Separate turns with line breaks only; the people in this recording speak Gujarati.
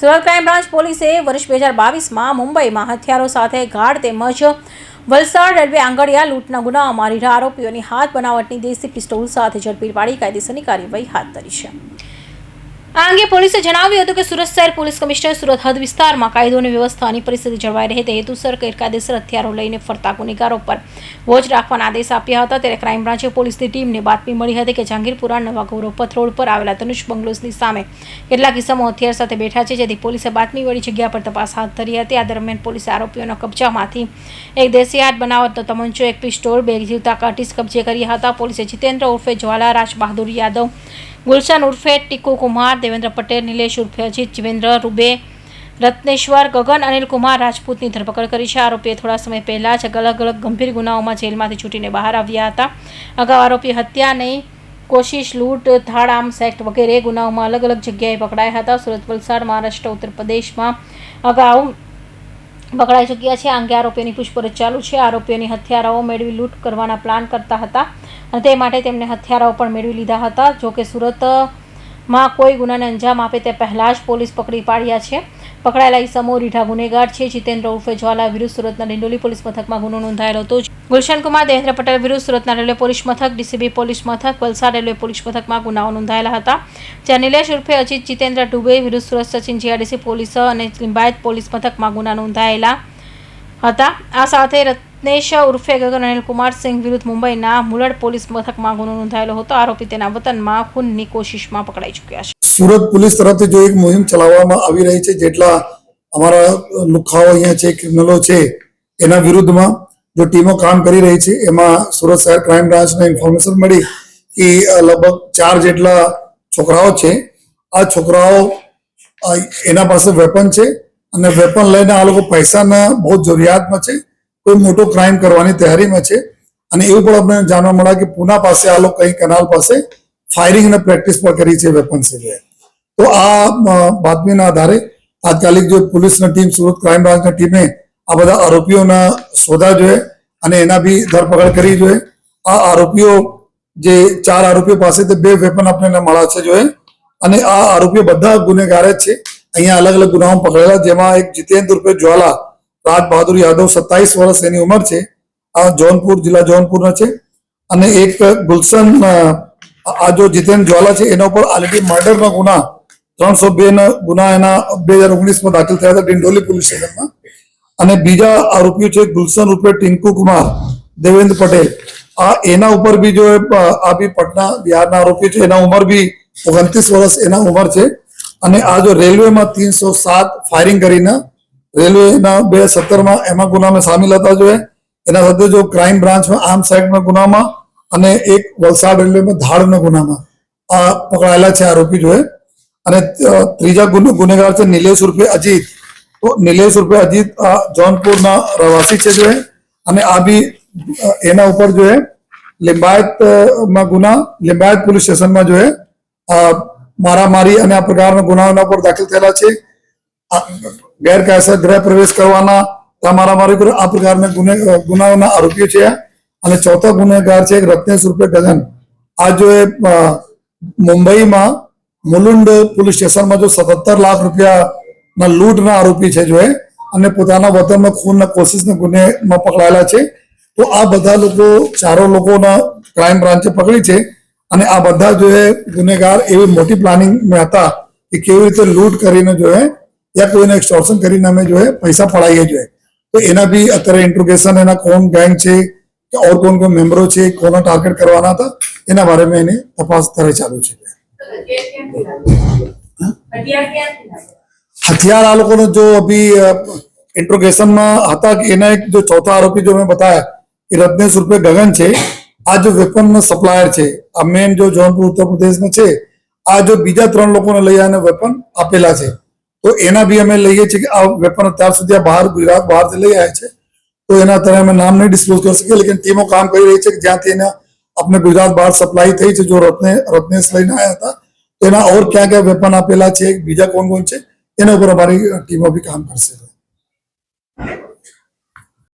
સુરત ક્રાઇમ બ્રાન્ચ પોલીસે વર્ષ 2022માં મુંબઈમાં હથિયારો સાથે ગાઢ તેમજ વલસાડ રેલવે આંગડિયા લૂંટના ગુનાઓમાં રીઢા આરોપીઓની હાથ બનાવટની દેશી પિસ્તોલ સાથે ઝડપી પાડી કાયદેસરની કાર્યવાહી હાથ ધરી છે। આ અંગે પોલીસે જણાવ્યું હતું કે સુરત શહેર પોલીસ કમિશનર સુરત હદ વિસ્તારમાં કાયદો અને વ્યવસ્થાની પરિસ્થિતિ જળવાઈ રહે તે હેતુસર ગેરકાયદેસર હથિયારો લઈને ફરતા ગુનેગારો પર વોચ રાખવાના આદેશ આપ્યા હતા। ત્યારે ક્રાઇમ બ્રાન્ચે પોલીસની ટીમને બાતમી મળી હતી કે જહાંગીરપુરા નવા ગૌરવપથ રોડ પર આવેલા તનુષ બંગલોઝની સામે કેટલાક કિસ્સામાં હથિયાર સાથે બેઠા છે, જેથી પોલીસે બાતમીવાળી જગ્યા પર તપાસ હાથ ધરી હતી। આ દરમિયાન પોલીસે આરોપીઓના કબજામાંથી એક દેશી હાથ બનાવટનો તમંચો, એક પિસ્તોલ, બે જીવતા કાર્ટીજ કબજે કર્યા હતા। પોલીસે જીતેન્દ્ર ઉર્ફે જ્વાલા, રાજ બહાદુર યાદવ, ગુલશન ઉર્ફે ટીકુ કુમાર, દેવેન્દ્ર પટેલ, નિલેશ ઉર્ફે અજીત, જીવેન્દ્ર રૂબે, રત્નેશ્વર, ગગન, અનિલ કુમાર રાજપૂતની ધરપકડ કરી છે। આરોપીએ થોડા સમય પહેલા જ અલગ અલગ ગંભીર ગુનાઓમાં જેલમાંથી છૂટીને બહાર આવ્યા હતા। અગાઉ આરોપી હત્યાની કોશિશ, લૂંટ, ધાડ આર્મ્સ એક્ટ વગેરે ગુનાઓમાં અલગ અલગ જગ્યાએ પકડાયા હતા। સુરત, વલસાડ, મહારાષ્ટ્ર, ઉત્તર પ્રદેશમાં અગાઉ પકડાઈ ચૂક્યા છે। આ અંગે આરોપીઓની પૂછપરછ ચાલુ છે। આરોપીઓની હથિયારાઓ મેળવી લૂંટ કરવાના પ્લાન કરતા હતા અને તે માટે તેમને હથિયારાઓ પણ મેળવી લીધા હતા। જોકે સુરતમાં કોઈ ગુનાને અંજામ આપે તે પહેલાં જ પોલીસ પકડી પાડ્યા છે। પકડાયેલા ઈસમો રીઢા ગુનેગાર છે। જીતેન્દ્ર ઉર્ફે જ્વાલા વિરુદ્ધ સુરતના ડિંડોલી પોલીસ મથકમાં ગુનો નોંધાયેલો હતો। ગુલશન કુમાર, દેવેન્દ્ર પટેલ વિરુદ્ધ સુરતના રેલવે પોલીસ મથક, ડીસીબી પોલીસ મથક, વલસાડ રેલવે પોલીસ મથકમાં ગુનાઓ નોંધાયેલા હતા। જ્યાં નિલેશ ઉર્ફે અજીત, જીતેન્દ્ર ડુબે વિરુદ્ધ સુરત સચિન જીઆરડીસી પોલીસ અને લિંબાયત પોલીસ મથકમાં ગુના નોંધાયેલા હતા। આ સાથે રત્નેશ ઉર્ફે ગગન, અનિલ કુમાર સિંહ વિરુદ્ધ મુંબઈના મુલડ પોલીસ મથકમાં ગુનો નોંધાયેલો હતો। આરોપી તેના વતનમાં ખૂનની કોશિશમાં પકડાઈ ચૂક્યા છે।
સુરત પોલીસ તરફથી જો એક મુહિમ ચલાવવામાં આવી રહી છે, જેટલા અમારા લુખાઓ અહીંયા છે, ક્રિમિનલો છે, એના વિરુદ્ધમાં જો ટીમો કામ કરી રહી છે, એમાં સુરત શહેર ક્રાઇમ બ્રાન્ચને ઇન્ફોર્મેશન મળી કે લગભગ 4 જેટલા છોકરાઓ છે। આ છોકરાઓ એના પાસે વેપન છે અને વેપન લઈને આ લોકો પૈસાના બહુ જરૂરિયાતમાં છે, કોઈ મોટો ક્રાઇમ કરવાની તૈયારીમાં છે। અને એવું પણ અમને જાણવા મળ્યા કે પૂના પાસે આ લોકો કઈ કેનાલ પાસે ફાયરિંગ અને પ્રેક્ટિસ પણ કરી છે વેપન છે। તો આ બાતમીના આધારે તાત્કાલિક જો પોલીસની ટીમ, સુરત ક્રાઇમ બ્રાન્ચની ટીમે આ બધા આરોપીઓના શોધા જોઈએ અને એના બી ધરપકડ કરી જોઈએ। આ આરોપીઓ જે 4 આરોપીઓ પાસેથી 2 વેપન આપણને મળ્યા છે જોઈએ અને આ આરોપીઓ બધા ગુનેગાર જ છે। અહીંયા અલગ અલગ ગુનાઓ પકડેલા, જેમાં એક જીતેન્દ્ર ઉર્ફે જ્વાલા, રાજ બહાદુર યાદવ, 27 વર્ષ એની ઉંમર છે, આ જૌનપુર જિલ્લા જૌનપુરના છે। અને એક ગુલશન, આ જો જીતેન્દ્ર જ્વાલા છે એના ઉપર ઓલરેડી મર્ડરના ગુના 302 ના ગુના એના 2019માં દાખલ થયા હતા ડિંડોલી પોલીસ સ્ટેશનમાં। અને બીજા આરોપીઓ છે ગુલશન ઉર્ફે ટીકુ કુમાર, દેવેન્દ્ર પટેલ, આ એના ઉપર બી જો આ બી પટના બિહારના આરોપી છે, એના ઉંમર બી 29 વર્ષ એના ઉંમર છે। અને આ જો રેલવેમાં 307 ફાયરિંગ કરીને રેલવેના 2017માં એમાં ગુનામાં સામેલ હતા જોઈએ। એના સાથે જો ક્રાઇમ બ્રાન્ચમાં આર્મ્સ એક્ટના ગુનામાં અને એક વલસાડ રેલવેમાં ધાડના ગુનામાં આ પકડાયેલા છે આરોપી જોઈએ। અને ત્રીજા ગુનેગાર છે નિલેશ ઉર્ફે અજીત। તો નિલેશ ઉર્ફે અજીત આ જૌનપુરના રહેવાસી છે જોઈએ અને આ બી એના ઉપર જોઈએ લિંબાયતમાં ગુના, લિંબાયત પોલીસ સ્ટેશનમાં જોઈએ મારામારી અને આ પ્રકારના ગુનાઓના પર દાખલ થયેલા છે। ગેરકાયદેસર ગૃહ પ્રવેશ કરવાના, મારામારી કરો, આ પ્રકારના ગુનાઓના આરોપીઓ છે। અને ચોથા ગુનેગાર છે રત્નેશ ઉર્ફે ગગન। આ જો મુંબઈમાં મુલુંડ પોલીસ સ્ટેશનમાં જો 77 લાખ રૂપિયાના લૂંટના આરોપી છે જોઈએ અને પોતાના વતનમાં ખૂનના કોશિશના ગુનેમાં પકડાયેલા છે। તો આ બધા લોકો, 4 લોકોના ક્રાઇમ બ્રાન્ચે પકડી છે અને આ બધા જો ગુનેગાર એવી મોટી પ્લાનિંગમાં હતા કે કેવી રીતે લૂંટ કરીને જો યા કોઈને એક્સટોર્શન કરીને અમે જો પૈસા પડાવીએ જોઈએ। તો એના બી અત્યારે ઇન્ટ્રોગેશન, એના કોણ ગેંગ છે કે ઓર કોણ કોણ મેમ્બરો છે, કોના ટાર્ગેટ કરવાના હતા એના બારેમાં એની તપાસ અત્યારે ચાલુ છે। हथियार आ लोगों ने जो अभी इंट्रोगेशन में था कि एना एक जो चौथा आरोपी जो मैं बताया कि रत्नेश उर्फे गगन है, आ जो वेपन सप्लायर है, आ मेन जो जौनपुर उत्तर प्रदेश में है, आ जो बीजा 3 लोगों ने लई आने वेपन आपेला है। तो एना भी अमे लईए छे कि आ वेपन अत्यार सुधी बहार गुजरात बहार से लई आया है। तो एना तरह अमे नाम नहीं डिस्क्लोज कर सके, लेकिन टीमों काम कर रही है कि ज्यांथी एना अपने गुजरात बहार सप्लाई थई छे। जो रत्नेश लईने आया था तेना और क्या क्या वेपन आपेला है, बीजा कौन कौन है, एना पर हमारी टीमों भी काम करશે।